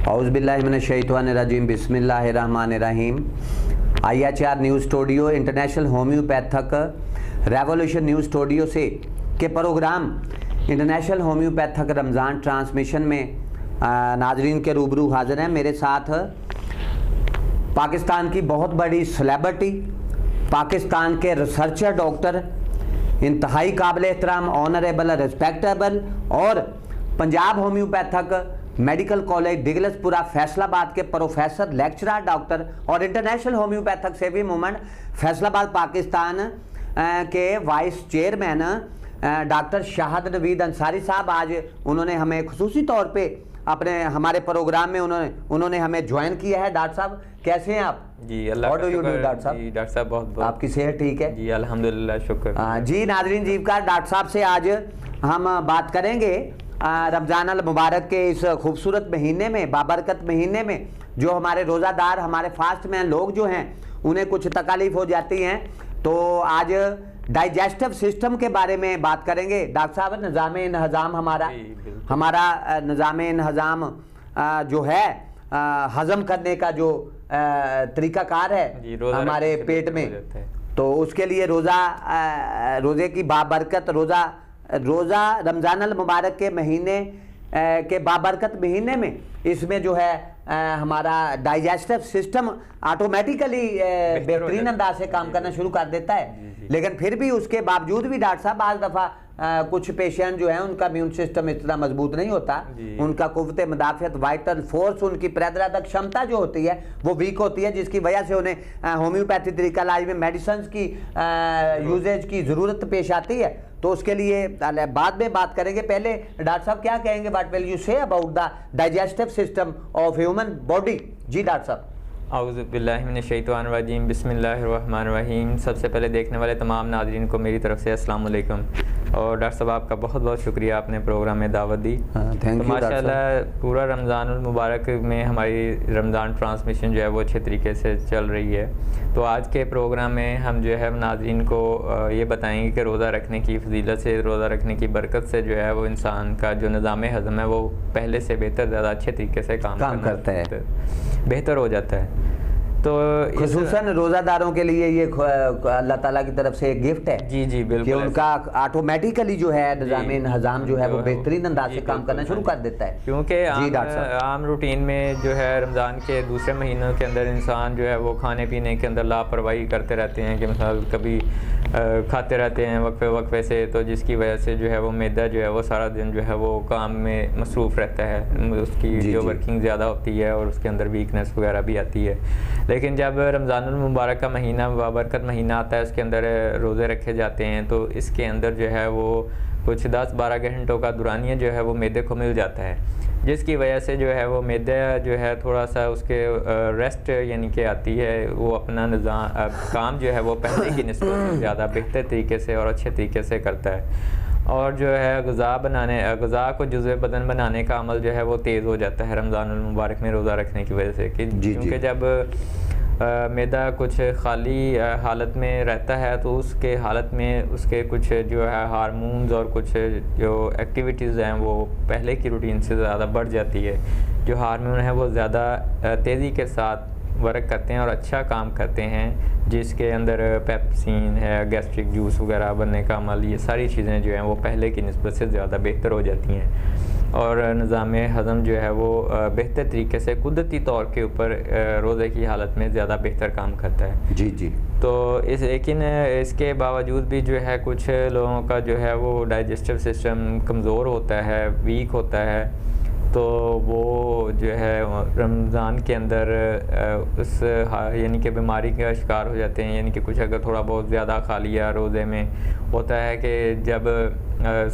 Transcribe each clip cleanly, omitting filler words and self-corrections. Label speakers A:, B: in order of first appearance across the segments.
A: औज़ुबिल्लाहिमिनश्शैतानिर्रजीम बिस्मिल्लाहिर्रहमानिर्रहीम। IHR news studio international homeopathic revolution news studio से के program international homeopathic Ramzan transmission में नाजरीन के रूबरू हाजिर हैं। मेरे साथ पाकिस्तान की बहुत बड़ी सेलिब्रिटी, पाकिस्तान के रिसर्चर, डॉक्टर, इंतहाई काबिल एहतराम, ऑनरेबल, रिस्पेक्टेबल और पंजाब होम्योपैथक मेडिकल कॉलेज डिगलसपुरा फैसलाबाद के प्रोफेसर, लेक्चरर, डॉक्टर और इंटरनेशनल होम्योपैथक सेवी मूवमेंट फैसलाबाद पाकिस्तान के vice chairman doctor Shahid Naveed Ansari साहब आज उन्होंने हमें खुसूसी तौर पे हमारे प्रोग्राम में उन्होंने हमें ज्वाइन किया है। डॉक्टर साहब कैसे हैं आप?
B: जी अल्लाह का शुक्र।
A: डॉक्टर साहब?
B: जी डॉक्टर साहब बहुत
A: आपकी सेहत ठीक है?
B: जी अल्हम्दुलिल्लाह शुक्र।
A: जी नाजरीन, जीवकार डॉक्टर साहब से आज हम बात करेंगे रमज़ान अल मुबारक के इस खूबसूरत महीने में, बाबरकत महीने में जो हमारे रोज़ादार, हमारे फास्ट में लोग जो हैं उन्हें कुछ तकालीफ हो जाती हैं। तो आज डाइजेस्टिव सिस्टम के बारे में बात करेंगे। डॉक्टर साहब, निज़ाम इंहज़ाम हमारा निज़ाम इंहज़ाम जो है हज़म करने का जो तरीक़ाकार है हमारे पेट में, तो उसके लिए रोज़े की बाबरकत रोज़ा रमज़ान अल मुबारक के महीने के बाबरकत महीने में इसमें जो है हमारा डाइजेस्टिव सिस्टम ऑटोमेटिकली बेहतरीन अंदाज से काम करना शुरू कर देता है। लेकिन फिर भी उसके बावजूद भी डॉक्टर साहब आज दफ़ा कुछ पेशेंट जो है उनका इम्यून सिस्टम इतना मजबूत नहीं होता, उनका कुव्वत मुदाफ़ियत, वाइटल फोर्स, उनकी प्रतिरोधक क्षमता जो होती है वो वीक होती है, जिसकी वजह से उन्हें होम्योपैथी तरीका इलाज में मेडिसिन की यूजेज की ज़रूरत पेश आती है। तो उसके लिए बाद में बात करेंगे। पहले डॉक्टर साहब क्या कहेंगे, what will you say about the digestive system of human body? जी डॉक्टर साहब।
B: औज़ुबिल्लाहिमिनश्शैतानिर्रजीम बिस्मिल्लाहिर्रहमानिर्रहीम। सबसे पहले देखने वाले तमाम नाज़रीन को मेरी तरफ से अस्सलाम वालेकुम। और डॉक्टर साहब आपका बहुत बहुत शुक्रिया, आपने प्रोग्राम में दावत दी।
A: Thank
B: you.
A: माशाल्लाह
B: पूरा रमज़ान मुबारक में हमारी रमज़ान ट्रांसमिशन जो है वो अच्छे तरीके से चल रही है। तो आज के प्रोग्राम में हम जो है नाज़रीन को ये बताएंगे कि रोज़ा रखने की फजीलत से, रोज़ा रखने की बरकत से जो है वो इंसान का जो निज़ाम हज़म है वो पहले से बेहतर, ज़्यादा अच्छे तरीके से काम
A: करता है,
B: बेहतर हो जाता है। तो
A: खुसूसन रोज़ादारों के लिए ये अल्लाह ताला की तरफ से एक गिफ्ट है।
B: जी जी बिल्कुल,
A: कि उनका ऑटोमेटिकली जो है निज़ाम इंहज़ाम जो है वो बेहतरीन अंदाज से काम करना शुरू कर देता है।
B: क्योंकि आम रूटीन में जो है रमज़ान के दूसरे महीनों के अंदर इंसान जो है वो खाने पीने के अंदर लापरवाही करते रहते हैं कि मिसाल कभी खाते रहते हैं वक्फे से, तो जिसकी वजह से जो है वो मैदा जो है वो सारा दिन जो है वो काम में मसरूफ़ रहता है, उसकी जो वर्किंग ज़्यादा होती है और उसके अंदर वीकनेस वगैरह भी आती है। लेकिन जब रमज़ानुल मुबारक का महीना, बाबरकत महीना आता है, उसके अंदर रोज़े रखे जाते हैं, तो इसके अंदर जो है वो कुछ 10-12 घंटों का दुरानिया जो है वो मैदे को मिल जाता है, जिसकी वजह से जो है वो मैदा जो है थोड़ा सा उसके रेस्ट यानी कि आती है, वो अपना निज़ाम काम जो है वो पहले की निस्बत ज़्यादा बेहतर तरीके से और अच्छे तरीके से करता है। और जो है ग़िज़ा को जुज़्व बदन बनाने का अमल जो है वो तेज़ हो जाता है रमज़ानुल मुबारक में रोज़ा रखने की वजह से, क्योंकि जब मैदा कुछ खाली हालत में रहता है तो उसके हालत में उसके कुछ जो है हार्मोन्स और कुछ जो एक्टिविटीज़ हैं वो पहले की रूटीन से ज़्यादा बढ़ जाती है। जो हार्मोन है वो ज़्यादा तेज़ी के साथ वर्क करते हैं और अच्छा काम करते हैं, जिसके अंदर पेप्सिन है, गैस्ट्रिक जूस वगैरह बनने का अमल, ये सारी चीज़ें जो हैं वो पहले की निस्बत से ज़्यादा बेहतर हो जाती हैं और निज़ाम हज़म जो है वो बेहतर तरीके से कुदरती तौर के ऊपर रोज़े की हालत में ज़्यादा बेहतर काम करता है।
A: जी जी।
B: तो लेकिन इसके बावजूद भी जो है कुछ लोगों का जो है वो डाइजेस्टिव सिस्टम कमज़ोर होता है, वीक होता है, तो वो जो है रमज़ान के अंदर उस यानी कि बीमारी का शिकार हो जाते हैं। यानी कि कुछ अगर थोड़ा बहुत ज़्यादा खा लिया रोज़े में, होता है कि जब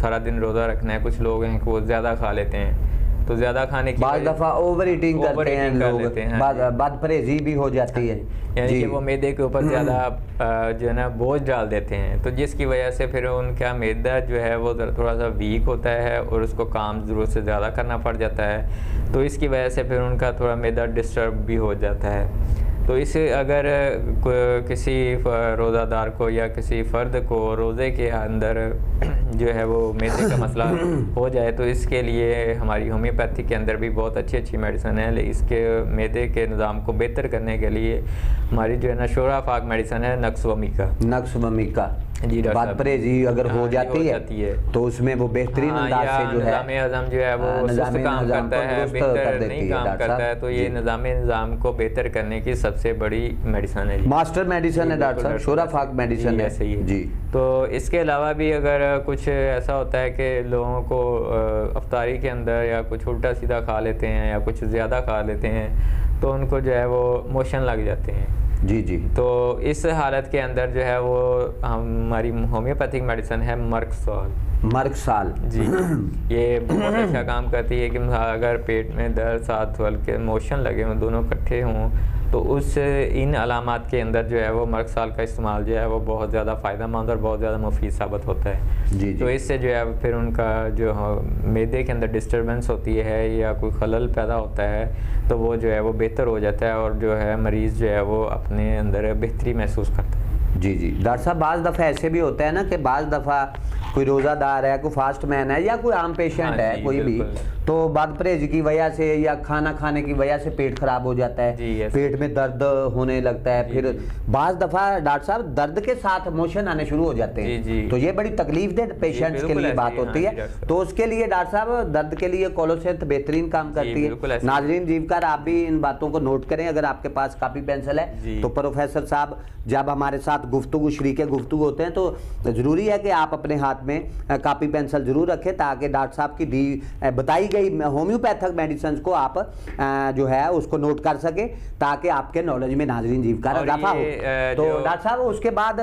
B: सारा दिन रोज़ा रखना है, कुछ लोग हैं कि वो ज़्यादा खा लेते हैं, तो ज़्यादा खाने की
A: बाद दफ़ा ओवर ईटिंग करते हैं लोग, बद परहेज़ी भी हो जाती है,
B: यानी कि वो मैदे के ऊपर ज़्यादा जो है ना बोझ डाल देते हैं, तो जिसकी वजह से फिर उनका मैदा जो है वो थोड़ा सा वीक होता है और उसको काम ज़रूरत से ज़्यादा करना पड़ जाता है, तो इसकी वजह से फिर उनका थोड़ा मैदा डिस्टर्ब भी हो जाता है। तो इसे अगर किसी रोज़ादार को या किसी फ़र्द को रोज़े के अंदर जो है वो मैदे का मसला हो जाए, तो इसके लिए हमारी होम्योपैथी के अंदर भी बहुत अच्छी अच्छी मेडिसिन है। इसके मैदे के निज़ाम को बेहतर करने के लिए हमारी जो है ना शोराफाक मेडिसिन है नक्स वमीका।
A: नक्स वमीका
B: जी डॉक्टर
A: बात
B: साहब।
A: परहेजी अगर हो
B: हाँ,
A: जाती है तो उसमें वो बेहतरीन अंदाज से जो है
B: निज़ाम हज़म जो है वो सुस्त काम करता है, बेहतर नहीं काम करता है, तो ये निज़ाम को बेहतर करने की सबसे बड़ी मेडिसिन है।
A: मास्टर मेडिसिन है डॉक्टर साहब, शोराफाक मेडिसिन है।
B: ऐसे ही है
A: जी।
B: तो इसके अलावा भी अगर कुछ ऐसा होता है कि लोगों को अफ्तारी के अंदर या कुछ उल्टा सीधा खा लेते हैं या कुछ ज़्यादा खा लेते हैं, तो उनको जो है वो मोशन लग जाते हैं।
A: जी जी।
B: तो इस हालत के अंदर जो है वो हमारी होम्योपैथिक मेडिसिन है
A: मर्कसाल
B: जी। ये बहुत अच्छा काम करती है कि अगर पेट में दर्द साथ हल्के मोशन लगे हों, दोनों इकट्ठे हों, तो उस इन अलामात के अंदर जो है वो मर्कसाल का इस्तेमाल जो है वो बहुत ज़्यादा फ़ायदेमंद और बहुत ज़्यादा मुफीद साबित होता है।
A: जी जी।
B: तो इससे जो है फिर उनका जो मैदे के अंदर डिस्टर्बेंस होती है या कोई खलल पैदा होता है, तो वो जो है वो बेहतर हो जाता है और जो है मरीज़ जो है वो अपने अंदर बेहतरी महसूस करता है।
A: जी जी। डॉक्टर साहब बाज़ दफ़ा ऐसे भी होता है ना कि बाज़ दफ़ा कोई रोज़ादार है, कोई फास्ट मैन है या कोई आम पेशेंट है कोई भी, तो बद परहेज की वजह से या खाना खाने की वजह से पेट खराब हो जाता है, पेट में दर्द होने लगता है, फिर बाज़ दफ़ा डॉक्टर साहब दर्द के साथ मोशन आने शुरू हो जाते हैं, तो ये बड़ी तकलीफ दे पेशेंट्स के लिए बात होती है। तो उसके लिए डॉक्टर साहब दर्द के लिए कोलोसेंथ बेहतरीन काम करती है। नाजरीन जीवकार आप भी इन बातों को नोट करें, अगर आपके पास कापी पेंसिल है तो प्रोफेसर साहब जब हमारे साथ गुफ्तगू शरीके गुफ्तगू होते हैं तो ज़रूरी है कि आप अपने हाथ में कापी पेंसिल ज़रूर रखें, ताकि डॉक्टर साहब की दी बताई गई होम्योपैथिक मेडिसिन को आप जो है उसको नोट कर सके, ताकि आपके नॉलेज में नाजरीन जीवकार इजाफा हो। तो डॉक्टर साहब उसके बाद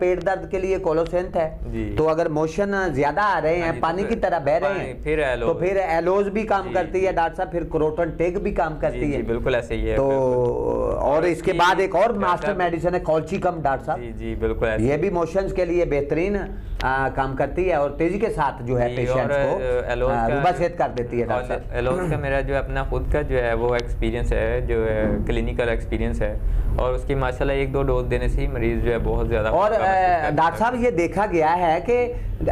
A: पेट दर्द के लिए कोलोसेंथ है, तो अगर मोशन ज़्यादा आ रहे हैं, पानी की तरह बह रहे हैं, तो फिर एलोज भी काम करती है डॉक्टर साहब, फिर क्रोटन टेक भी काम करती है।
B: बिल्कुल ऐसे ही है।
A: तो और इसके बाद एक और मास्टर मेडिसिन है कॉल्चिकम डॉक्टर साहब।
B: जी बिल्कुल,
A: ये भी मोशंस के लिए बेहतरीन काम करती है और तेजी के साथ जो है पेशेंट्स को रुबासेत कर देती है डॉक्टर साहब।
B: एलोज का मेरा जो अपना खुद का जो है वो एक्सपीरियंस है, जो है क्लिनिकल एक्सपीरियंस है, और उसकी माशाल्लाह 1-2 डोज देने से ही मरीज जो है बहुत ज़्यादा। और
A: डॉक्टर साहब ये देखा गया है कि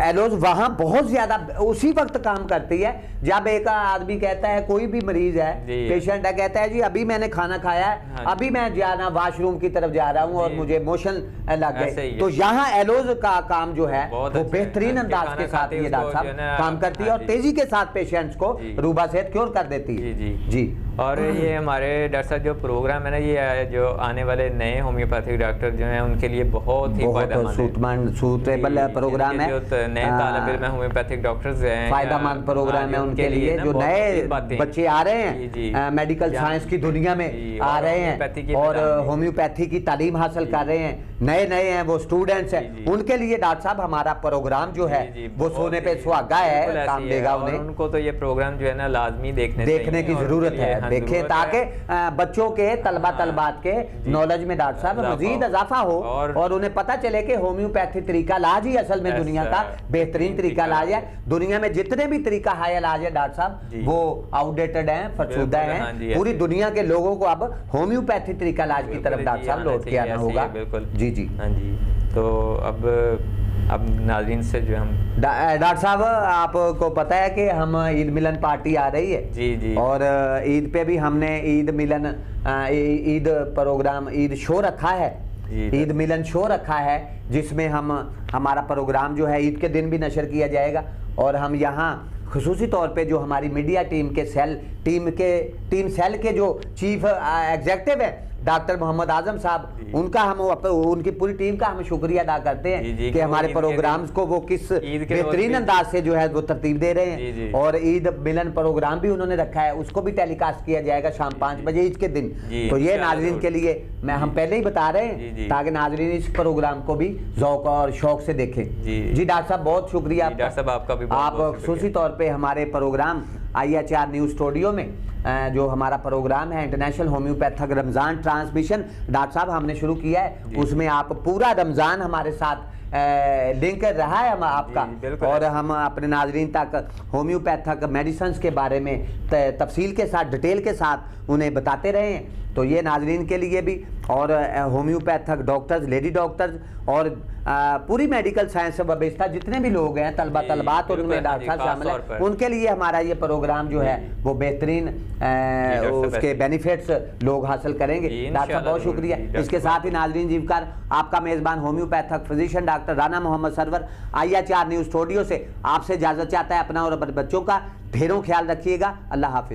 A: एलोज वहाँ बहुत ज़्यादा उसी वक्त काम करती है जब एक आदमी कहता है, कोई भी मरीज है पेशेंट है, कहता है जी अभी मैंने खाना खाया है, अभी मैं जाना वाशरूम की तरफ जा रहा हूँ और मुझे मोशन लग गए, तो यहाँ एलोज का काम जो है वो बेहतरीन अंदाज के साथ ये डॉक्टर साहब काम करती है और तेजी के साथ पेशेंट्स को रुबासेत क्योर कर देती है। जी।
B: और ये हमारे डॉक्टर साहब जो प्रोग्राम है ना, ये जो आने वाले नए होम्योपैथिक डॉक्टर जो हैं उनके लिए बहुत ही
A: सूटेबल प्रोग्राम है।
B: नए तालिब इल्म होम्योपैथिक डॉक्टर्स हैं,
A: फायदेमंद प्रोग्राम है उनके लिए, जो नए बच्चे आ रहे हैं मेडिकल साइंस की दुनिया में आ रहे हैं और होम्योपैथी की तालीम हासिल कर रहे हैं, नए हैं वो स्टूडेंट्स हैं, उनके लिए डॉक्टर साहब हमारा प्रोग्राम जो है वो सोने पे सुहागा है, काम देगा उन्हें।
B: उनको तो ये प्रोग्राम जो है ना लाजमी देखने
A: की जरूरत है, देखें ताकि बच्चों के तलबात के नॉलेज में डॉक्टर साहब मजीद इजाफा हो और उन्हें पता चले कि होम्योपैथी तरीका इलाज ही असल में दुनिया का बेहतरीन तरीका इलाज है। दुनिया में जितने भी तरीका है इलाज है डॉक्टर साहब वो आउटडेटेड हैं, फरसुदा हैं। पूरी दुनिया के लोगों को अब होम्योपैथी तरीका इलाज की तरफ डॉक्टर साहब लौट के आना होगा। जी जी
B: हाँ जी। तो अब नाज़रीन से जो हम
A: डॉक्टर साहब आपको पता है कि हम ईद मिलन पार्टी आ रही है।
B: जी।
A: और ईद पे भी हमने ईद मिलन ईद प्रोग्राम ईद शो रखा है, ईद मिलन शो रखा है, जिसमें हमारा प्रोग्राम जो है ईद के दिन भी नशर किया जाएगा। और हम यहाँ खुसूसी तौर पे जो हमारी मीडिया टीम सेल के जो चीफ एग्जेक्टिव है डॉक्टर मोहम्मद आजम साहब, उनका उनकी पूरी टीम का हम शुक्रिया अदा करते हैं कि हमारे प्रोग्राम्स को वो किस बेहतरीन अंदाज से जो है वो तरतीब दे रहे हैं। और ईद मिलन प्रोग्राम भी उन्होंने रखा है, उसको भी टेलीकास्ट किया जाएगा शाम 5 बजे ईद के दिन। तो ये नाजरीन के लिए हम पहले ही बता रहे हैं ताकि नाजरीन इस प्रोग्राम को भी ज़ौक़ और शौक से देखें। जी डॉक्टर साहब बहुत शुक्रिया आपका। आप खुसूसी तौर पर हमारे प्रोग्राम IHR न्यूज़ स्टूडियो में जो हमारा प्रोग्राम है international homeopathic Ramzan transmission doctor साहब हमने शुरू किया है, उसमें आप पूरा रमज़ान हमारे साथ लिंक रहा है हम आपका, और हम अपने नाजरीन तक होम्योपैथिक मेडिसिन के बारे में तफसील के साथ डिटेल के साथ उन्हें बताते रहे हैं। तो ये नाजरीन के लिए भी, और होम्योपैथिक डॉक्टर्स, लेडी डॉक्टर्स और पूरी मेडिकल साइंस से वाबस्ता जितने भी लोग हैं, तलबा तलबात और उनमें डॉक्टर साहब शामिल है, उनके लिए हमारा ये प्रोग्राम जो है वो बेहतरीन उसके बेनिफिट्स लोग हासिल करेंगे। डॉक्टर साहब बहुत शुक्रिया। इसके साथ ही नाजरीन जीवकार, आपका मेज़बान homeopathic physician doctor Rana Mohammad Sarwar IR4 news studio से आपसे इजाज़त चाहता है। अपना और अपने बच्चों का ढेरों ख्याल रखिएगा। अल्लाह हाफिज़।